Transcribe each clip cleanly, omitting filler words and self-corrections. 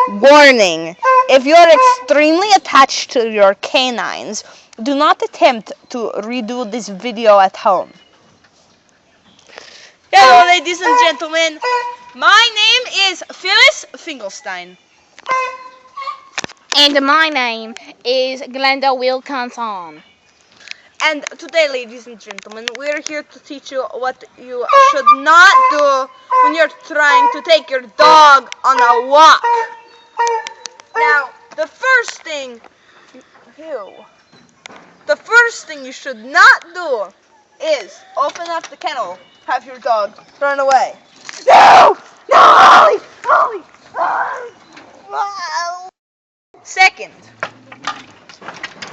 Warning: if you are extremely attached to your canines, do not attempt to redo this video at home. Hello, ladies and gentlemen. My name is Phyllis Finkelstein. And my name is Glenda Wilkinson. And today, ladies and gentlemen, we're here to teach you what you should not do when you're trying to take your dog on a walk. Now, the first thing you should not do is open up the kennel, have your dog run away. No! No, Holly! Holly! Holly! Second,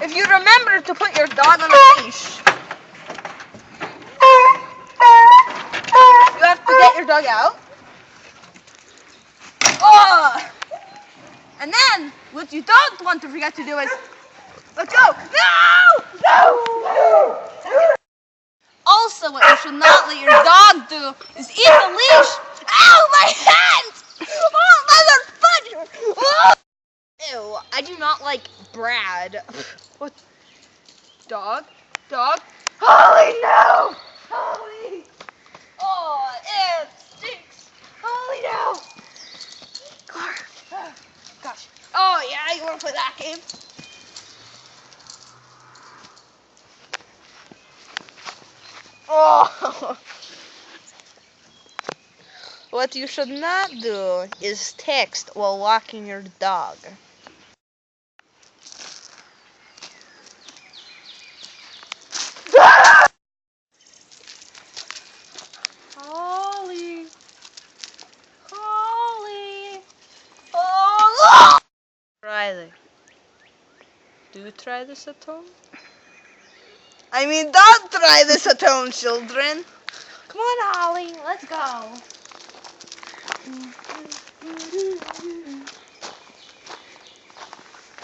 if you remember to put your dog on a leash, you have to get your dog out. Oh! And then, what you don't want to forget to do is, let's go! No! No! No! Also, what you should not let your dog do is eat the leash. Ow, my hands! Oh, motherfucker! Oh! Ew, I do not like Brad. What? Dog? Dog? Holly, no! Holly! Oh, it stinks! Holly, no! Clara. Gosh. Oh, yeah, you want to play that game? Oh! What you should not do is text while walking your dog. Holly. Holly. Oh! Try this. Do you try this at home? I mean, don't try this at home, children. Come on, Holly. Let's go.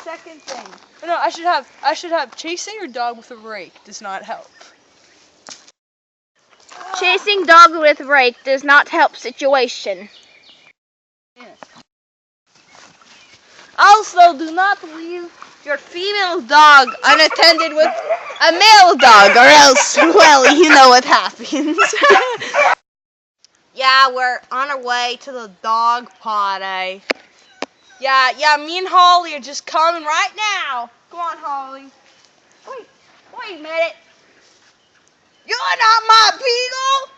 Second thing. No, I should have chasing your dog with a rake does not help. Chasing dogs with rake does not help situation. Also, do not leave your female dog unattended with a male dog, or else, well, you know what happens. Yeah, we're on our way to the dog potty. Yeah, me and Holly are just coming right now. Come on, Holly. Wait a minute. You're not my beagle!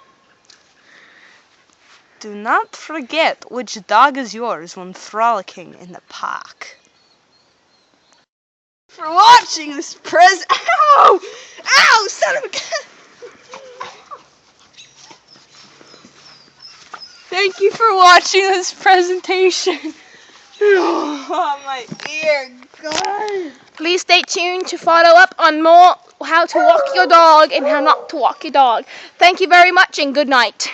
Do not forget which dog is yours when frolicking in the park. For watching this Ow! Ow, son of a gun! Thank you for watching this presentation. Oh, my ear, God. Please stay tuned to follow up on more how to walk your dog and how not to walk your dog. Thank you very much and good night.